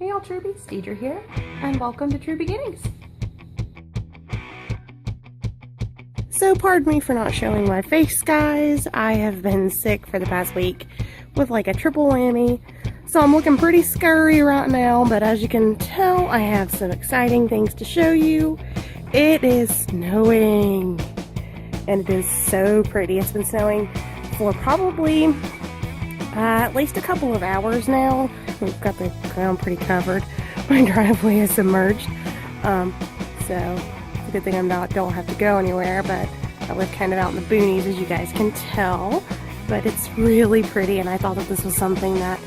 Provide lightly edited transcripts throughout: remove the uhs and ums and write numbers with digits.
Hey y'all, Truebies, Deidre here, and welcome to True Beginnings. So pardon me for not showing my face, guys. I have been sick for the past week with like a triple whammy. So I'm looking pretty scurry right now, but as you can tell, I have some exciting things to show you. It is snowing, and it is so pretty. It's been snowing for probably at least a couple of hours now. We've got the ground pretty covered. My driveway is submerged. So it's a good thing don't have to go anywhere, but I live kind of out in the boonies, as you guys can tell. But it's really pretty, and I thought that this was something that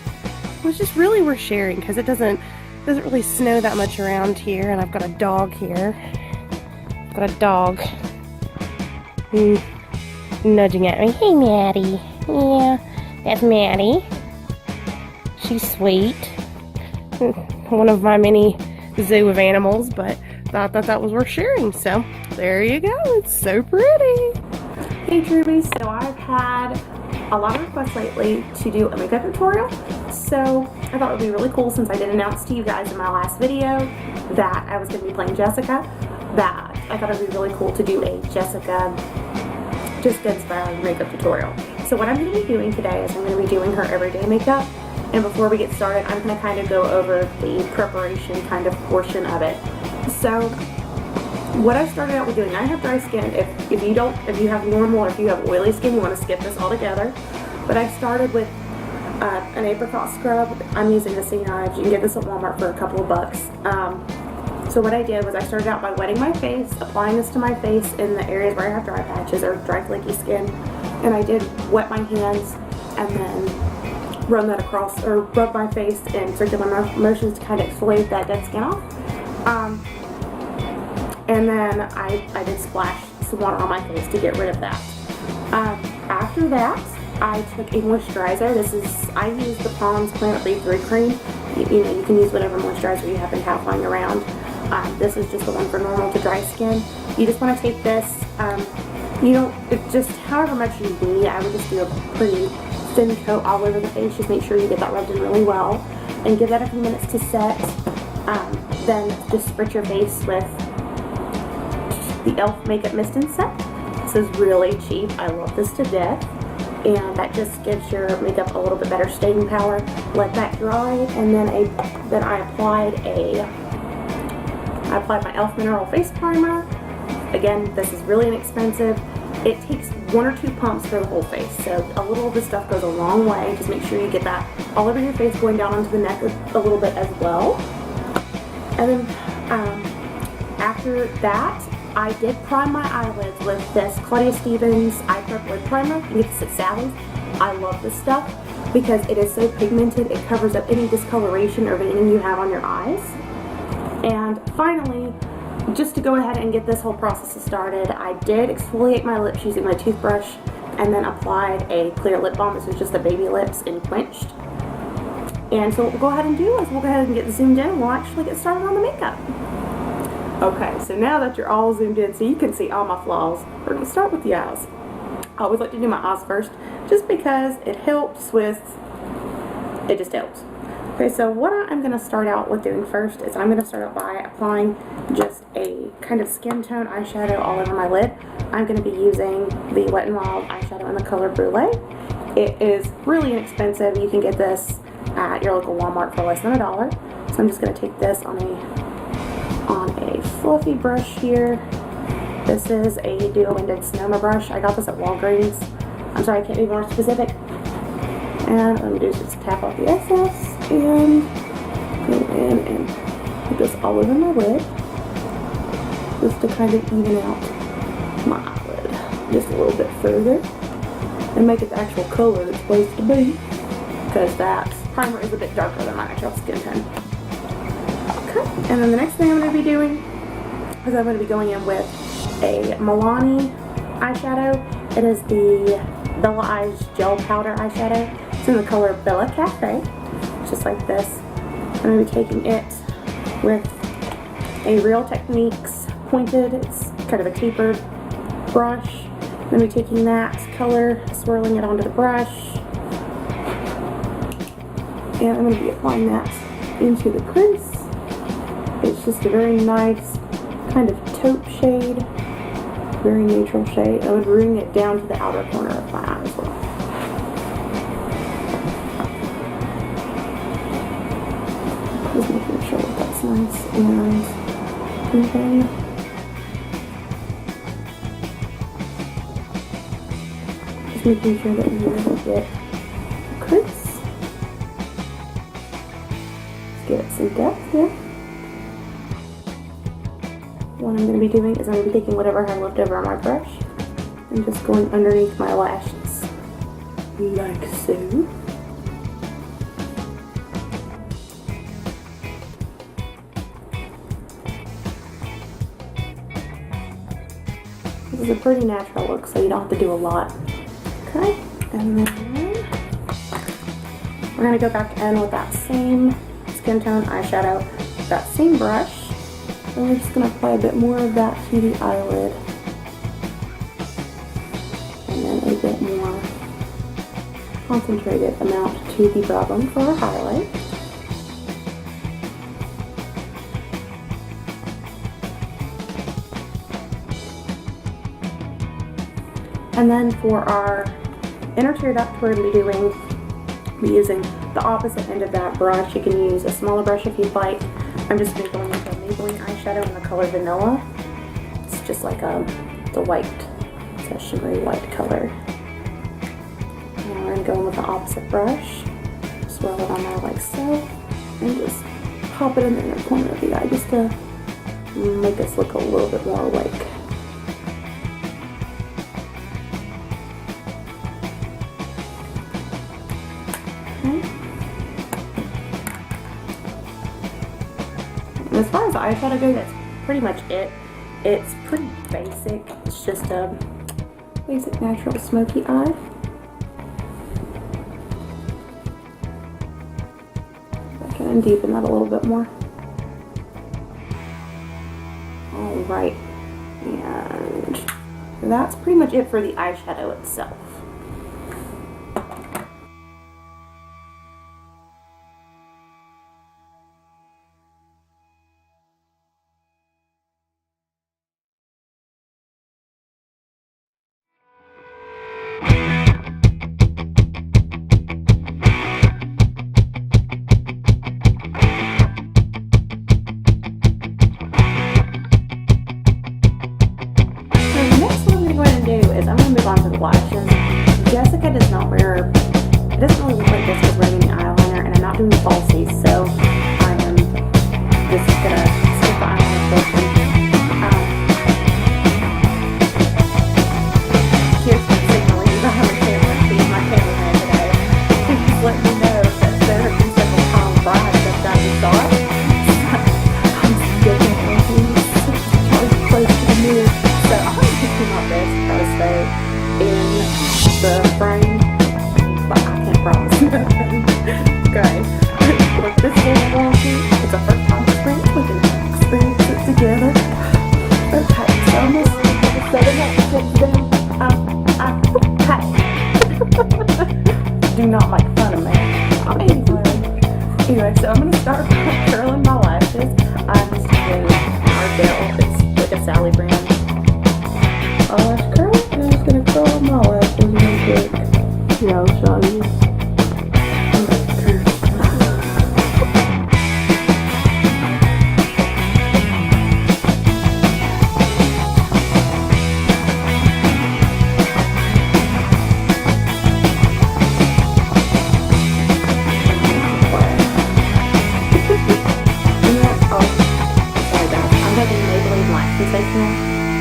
was just really worth sharing, because it doesn't really snow that much around here. And I've got a dog here. I've got a dog nudging at me. Hey, Maddie. Yeah, that's Maddie. She's sweet. One of my mini zoo of animals, but thought that was worth sharing. So there you go. It's so pretty. Hey Truebies, so I've had a lot of requests lately to do a makeup tutorial. So I thought it would be really cool, since I did announce to you guys in my last video that I was going to be playing Jessica, that I thought it would be really cool to do a Jessica inspiring makeup tutorial. So what I'm going to be doing today is I'm going to be doing her everyday makeup. And before we get started, I'm going to kind of go over the preparation kind of portion of it. So what I started out with doing, I have dry skin. If you have normal, or if you have oily skin, you want to skip this altogether. But I started with an apricot scrub. I'm using the St. Ives. You can get this at Walmart for a couple of bucks. So what I did was I started out by wetting my face, applying this to my face in the areas where I have dry patches or dry flaky skin. And I did wet my hands and then run that across, or rub my face in circular motions to kind of exfoliate that dead skin off. And then I did splash some water on my face to get rid of that. After that, I took a moisturizer. I use the Pond's Planet B3 cream. You can use whatever moisturizer you happen to have lying around. This is just the one for normal to dry skin. You just want to take this, it's just however much you need. I would just do a pretty thin coat all over the face. Just make sure you get that rubbed in really well, and give that a few minutes to set. Then just spritz your face with the e.l.f. Makeup Mist and Set. This is really cheap. I love this to death, and that just gives your makeup a little bit better staying power. Let that dry, and then I applied my e.l.f. Mineral Face Primer. Again, this is really inexpensive. It takes 1 or 2 pumps for the whole face, so a little of this stuff goes a long way. Just make sure you get that all over your face, going down onto the neck a little bit as well. And then after that, I did prime my eyelids with this Claudia Stevens Eye Prep Lid Primer. You can get this at Sally's. I love this stuff because it is so pigmented. It covers up any discoloration or veining you have on your eyes. And finally, just to go ahead and get this whole process started, I did exfoliate my lips using my toothbrush, and then applied a clear lip balm. This is just the Baby Lips in Quenched. And so what we'll go ahead and do is we'll go ahead and get zoomed in, and we'll actually get started on the makeup. Okay, so now that you're all zoomed in so you can see all my flaws, we're going to start with the eyes. I always like to do my eyes first, just because it helps with, it just helps. Okay, so what I'm going to start out with doing first is I'm going to start out by applying just a kind of skin tone eyeshadow all over my lid. I'm going to be using the Wet n Wild eyeshadow in the color Brulee. It is really inexpensive. You can get this at your local Walmart for less than $1. So I'm just going to take this on a fluffy brush here. This is a duo-ended Sonoma brush. I got this at Walgreens. I'm sorry, I can't be more specific. And what I'm going to do is just tap off the excess and go in and put this all over my lid, just to kind of even out my eyelid just a little bit further and make it the actual color it's supposed to be, because that primer is a bit darker than my actual skin tone. Okay, and then the next thing I'm going to be doing is I'm going to be going in with a Milani eyeshadow. It is the Bella Eyes Gel Powder eyeshadow. It's in the color Bella Cafe, just like this. I'm going to be taking it with a Real Techniques pointed, it's kind of a tapered brush. I'm going to be taking that color, swirling it onto the brush, and I'm going to be applying that into the crease. It's just a very nice kind of taupe shade, very neutral shade. I would bring it down to the outer corner of my eye as well. Just making sure that that's nice and even. Just making sure that you really get the crease. Let's give it some depth here. What I'm going to be doing is I'm going to be taking whatever I have left over on my brush and just going underneath my lashes, like so. This is a pretty natural look, so you don't have to do a lot. Okay, and then we're going to go back in with that same skin tone eyeshadow, that same brush. And we're just going to apply a bit more of that to the eyelid. And then a bit more concentrated amount to the brow bone for our highlight. And then for our inner tear duct, we're going to be using the opposite end of that brush. You can use a smaller brush if you'd like. I'm just going to go in with a Maybelline eyeshadow in the color Vanilla. It's just like the white, it's a shimmery white color. Now we're going to go in with the opposite brush, swirl it on there like so, and just pop it in the inner corner of the eye just to make us look a little bit more awake. As far as the eyeshadow goes, that's pretty much it. It's pretty basic. It's just a basic natural smoky eye. I can deepen that a little bit more. Alright, and that's pretty much it for the eyeshadow itself. On to the lashes. Jessica does not wear, it doesn't really look like Jessica's wearing any eyeliner, and I'm not doing falsies, so I am just gonna skip the eyeliner portion. Here's my signaling that I have a camera. She's my cameraman today. Please let me know that there have been several times where I have just done this thought. I'm skipping everything. It's close to the mirror. So I'm going to do my best to try to stay in the frame, but I can't promise. Okay. Look, this is a little wonky. It's a first time experience. We can experience it together. Okay, so I'm just setting up the tips down. Do not make fun of me. Anyway, so I'm going to start by curling my lashes. I'm just using Ardell. It's like a Sally brand eyelash curl, and I'm just going to curl my lashes real quick. Yeah, I'll show you.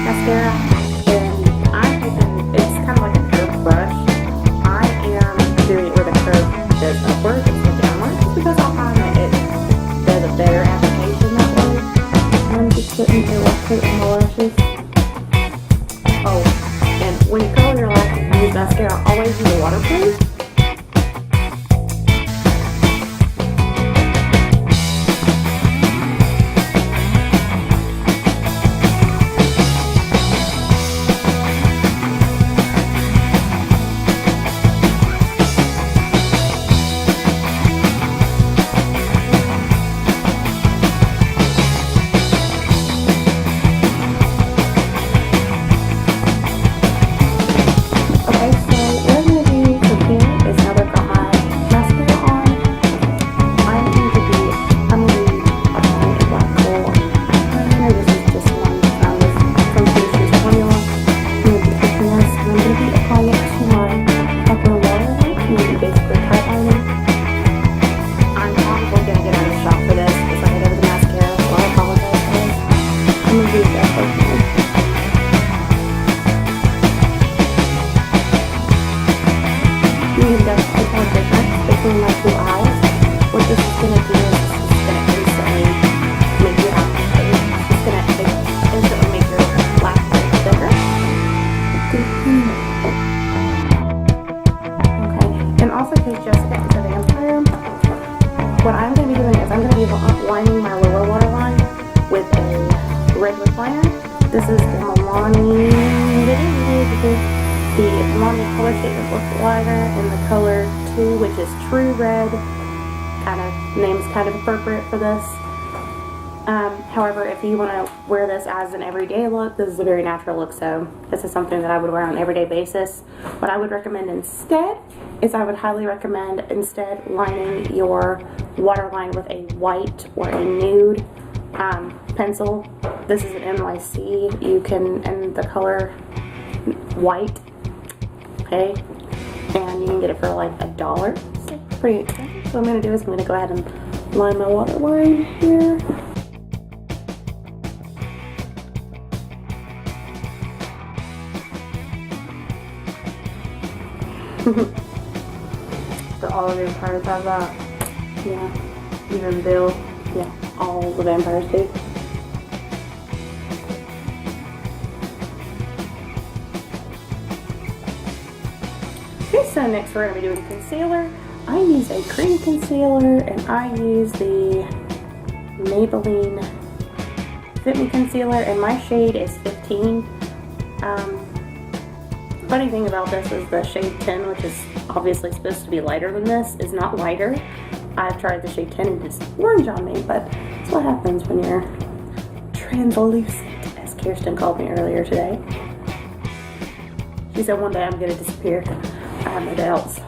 Mascara, and I'm taking, it's kind of like a curved brush. I am doing it where the curve goes upward instead of downward, just because I find that it does a better application that way. I'm just putting a rough coat on my lashes. Oh, and when you curl your lashes and use mascara, always use a waterproof. lining my lower waterline with a red lip liner. This is the Milani Color Statement Lip Liner in the color 2, which is True Red. Name's kind of appropriate for this. However, if you want to wear this as an everyday look, this is a very natural look, so this is something that I would wear on an everyday basis. What I would recommend instead is I would highly recommend instead lining your waterline with a white or a nude pencil. This is an NYC. You can, in the color white, okay, and you can get it for like $1. So pretty expensive. So what I'm going to do is I'm going to go ahead and line my waterline here. So all the vampires have that? Yeah. Even Bill? Yeah, all the vampires do. Okay, so next we're going to be doing concealer. I use a cream concealer and I use the Maybelline Fit Me Concealer and my shade is 15. Funny thing about this is the shade 10, which is obviously supposed to be lighter than this, is not lighter. I've tried the shade 10 and it's orange on me, but that's what happens when you're translucent, as Kirsten called me earlier today. She said one day I'm going to disappear. I have no doubts.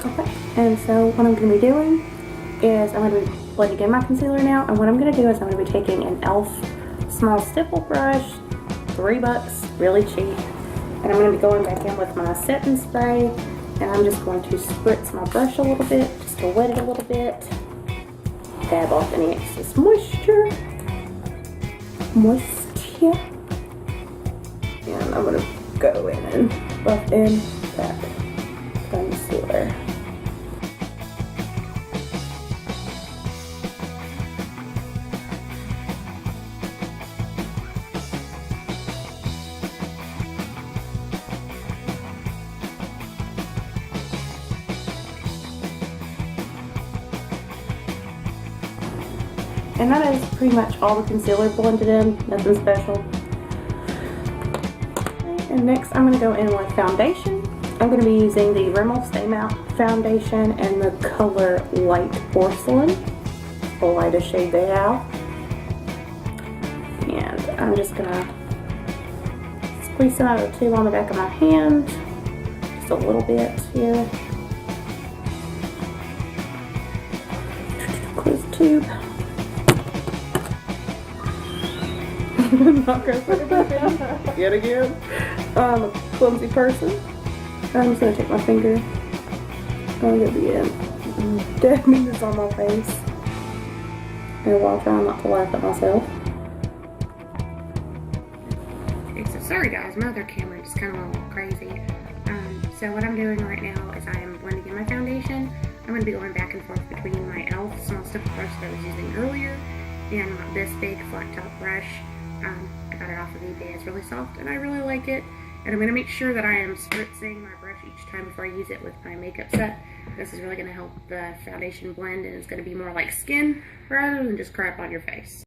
Okay, and so what I'm going to be doing is I'm going to be blending in my concealer now, and what I'm going to do is I'm going to be taking an e.l.f. small stipple brush, $3, really cheap, and I'm going to be going back in with my setting spray, and I'm just going to spritz my brush a little bit, just to wet it a little bit, dab off any excess moisture, and I'm going to go in and buff in that concealer. And that is pretty much all the concealer blended in, nothing special. And next I'm going to go in with foundation. I'm going to be using the Rimmel Stay Matte foundation in the color Light Porcelain, the lightest shade they have. And I'm just going to squeeze some out of the tube on the back of my hand, just a little bit here. Close the tube. Not gonna put it back in. Yet again. I'm a clumsy person. I'm just gonna take my finger. I'm gonna be dabbing this on my face. And while trying not to laugh at myself. Okay, so sorry guys, my other camera just kind of went a little crazy. So what I'm doing right now is I am blending in my foundation. I'm going to be going back and forth between my e.l.f. small stipple brush that I was using earlier and this big flat top brush. I got it off of eBay. It's really soft and I really like it. And I'm going to make sure that I am spritzing my brush each time before I use it with my makeup set. This is really going to help the foundation blend, and it's going to be more like skin rather than just crap on your face.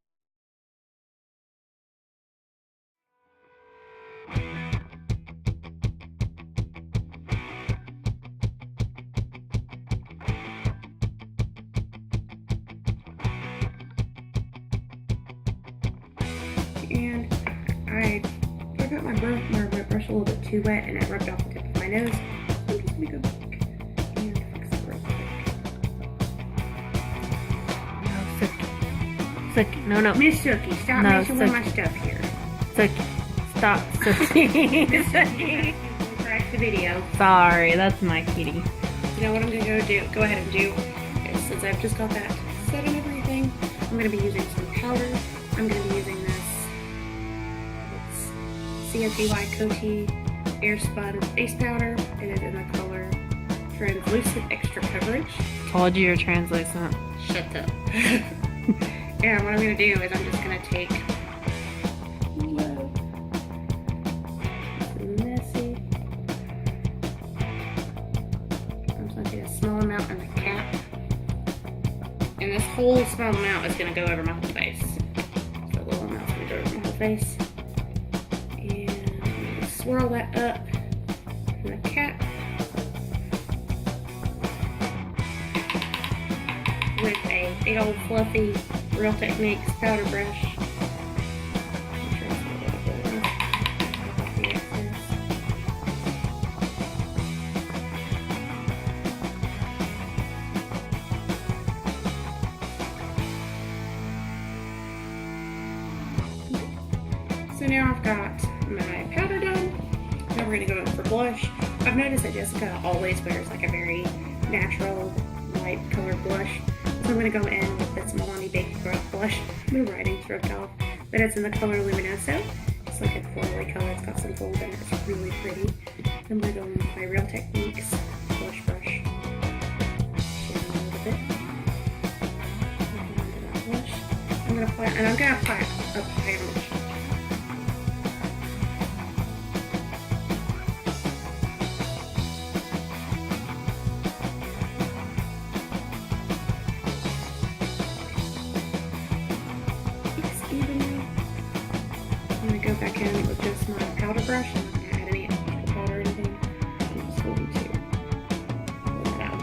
And I got my brush a little bit too wet and I rubbed off the tip of my nose. I'm just going to go back and fix it real quick. No, Sookie. No, no. Miss Sookie, stop messing with my stuff here. Sookie. Stop, Sookie. Sookie. Crash the video. Sorry, that's my kitty. You know what I'm going to go ahead and do is, since I've just got that set and everything, I'm going to be using some powder. I'm going to be using this. It's CSUI Coty Airspun Face Powder. It is in the color Translucent Extra Coverage. Told you you're translucent. Shut up. And what I'm going to do is I'm just going to take messy. I'm just going to take a small amount in the cap. And this whole small amount is going to go over my whole face. So a little amount's going to go over my whole face. And I'm going to swirl that up in the cap. With a big old fluffy Real Techniques powder brush. So now I've got my powder done. Now we're gonna go in for blush. I've noticed that Jessica always wears like a very natural light colored blush. So I'm going to go in with this Milani Baby Growth blush. My writing's rubbed off, but it's in the color Luminoso. It's like a corally color. It's got some gold in it. It's really pretty. I'm going to go in with my Real Techniques blush brush. Shade a little bit. I'm going to apply, and I'm going to apply a foundation. I'm going to go back in with just my powder brush. I'm not going to add any extra powder or anything. I'm just going to pull that out.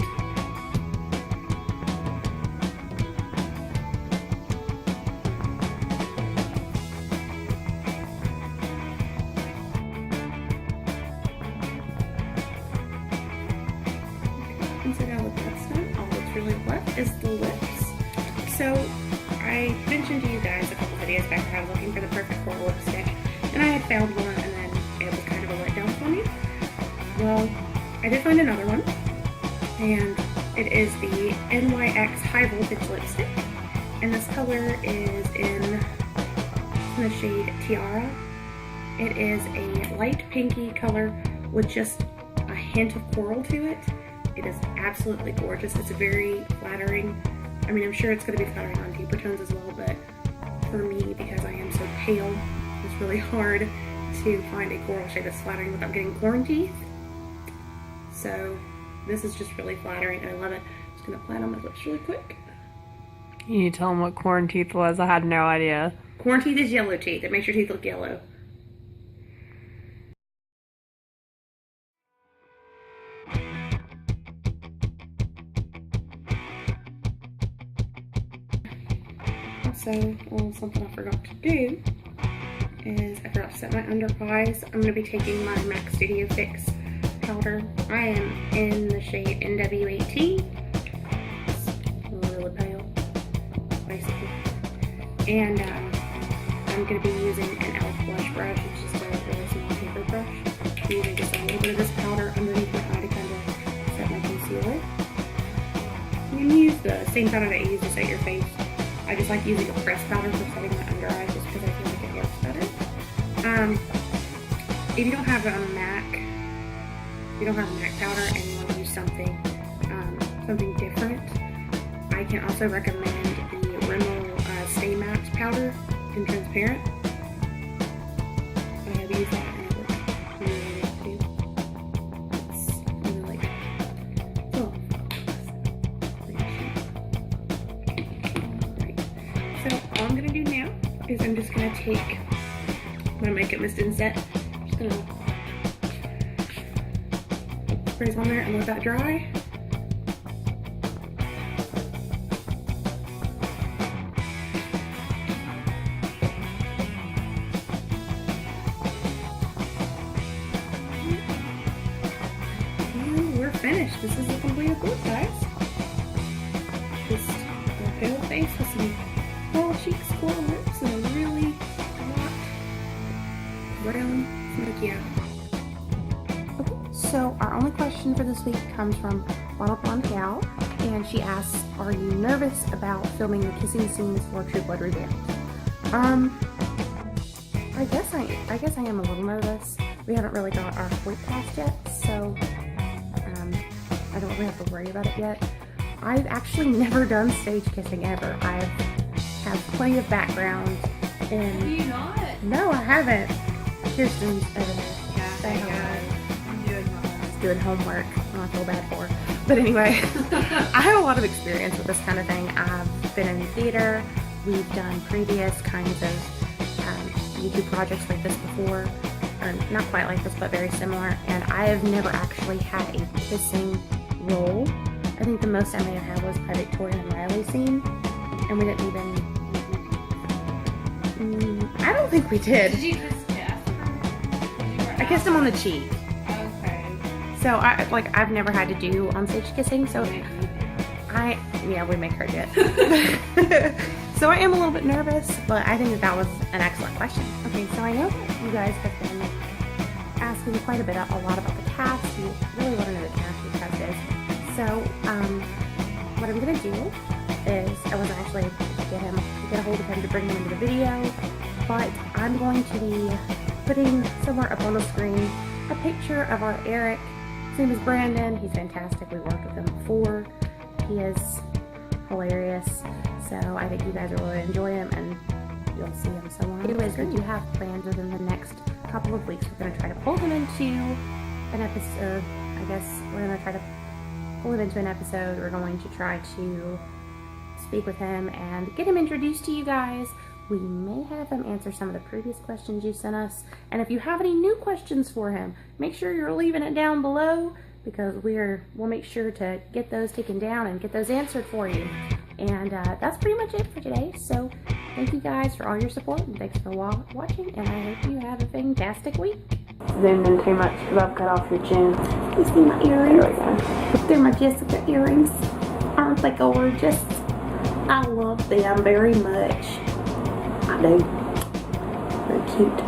And so now with that done, all that's really left is the lips. So I mentioned to you guys a couple videos back where I was looking for the perfect coral lipstick, and I had found one, and then it was kind of a letdown for me. Well, I did find another one, and it is the NYX High Voltage Lipstick, and this color is in the shade Tiara. It is a light pinky color with just a hint of coral to it. It is absolutely gorgeous. It's very flattering. I mean, I'm sure it's going to be flattering on deeper tones as well, but for me, because I am so pale, it's really hard to find a coral shade that's flattering without getting corn teeth. So this is just really flattering, and I love it. I'm just going to apply it on my lips really quick. You need to tell them what corn teeth was. I had no idea. Corn teeth is yellow teeth. It makes your teeth look yellow. Also, something I forgot to do is I forgot to set my under eyes. I'm going to be taking my MAC Studio Fix powder. I am in the shade NW18. It's really pale, basically. And I'm going to be using an e.l.f. blush brush, which is a really small taper brush. I'm using just a little bit of this powder underneath my eye to kind of set my concealer. You can use the same powder that you use to set your face. I just like using a pressed powder for setting my under eyes just because I feel like it works better. If you don't have a MAC, powder and you want to use something different, I can also recommend the Rimmel Stay Matte powder in transparent. I have used that and it works really good too. It's really like, oh. So all I'm going to do now is I'm just going to take my Makeup Mist and Set. I'm just going to put the sprays on there and let that dry. And we're finished. This is the completed look, guys. Just a pale face with some coral cheeks, coral lips, and a really hot brown smoky eye. Okay, so our only question for this week comes from Bottle Blonde Gal, and she asks, are you nervous about filming the kissing scenes for True Blood ReVamped? I I guess I am a little nervous. We haven't really got our point cast yet, so I don't really have to worry about it yet. I've actually never done stage kissing ever. I've had plenty of background in. Do you not? No, I haven't. Kirsten's Yeah, saying I'm doing my just doing homework. I feel bad for her. But anyway, I have a lot of experience with this kind of thing. I've been in theater. We've done previous kinds of YouTube projects like this before, or not quite like this, but very similar. And I have never actually had a kissing role. I think the most I may have had was a Victoria and Riley scene, and we didn't even. I don't think we did. Did you kiss Jeff? I kissed him on the cheek. Okay. So I've never had to do on stage kissing, so we make her do it. So I am a little bit nervous, but I think that was an excellent question. Okay, so I know that you guys have been asking quite a lot about the cast. You really want to know the cast is. So what I'm gonna do is I was actually get a hold of him to bring him into the video, but I'm going to be putting somewhere up on the screen a picture of our Eric. His name is Brandon. He's fantastic. We worked with him before. He is hilarious. So I think you guys will really enjoy him, and you'll see him somewhere. Anyways, we do have plans within the next couple of weeks. We're going to try to pull him into an episode. I guess we're going to try to pull him into an episode. We're going to try to speak with him and get him introduced to you guys. We may have him answer some of the previous questions you sent us. And if you have any new questions for him, make sure you're leaving it down below, because we'll make sure to get those taken down and get those answered for you. And that's pretty much it for today. So thank you guys for all your support, and thanks for watching, and I hope you have a fantastic week. Zoomed in too much because I've cut off your chin. You see my earrings? There we go. They're my Jessica earrings. Aren't they gorgeous? I love them very much. I do. Very cute.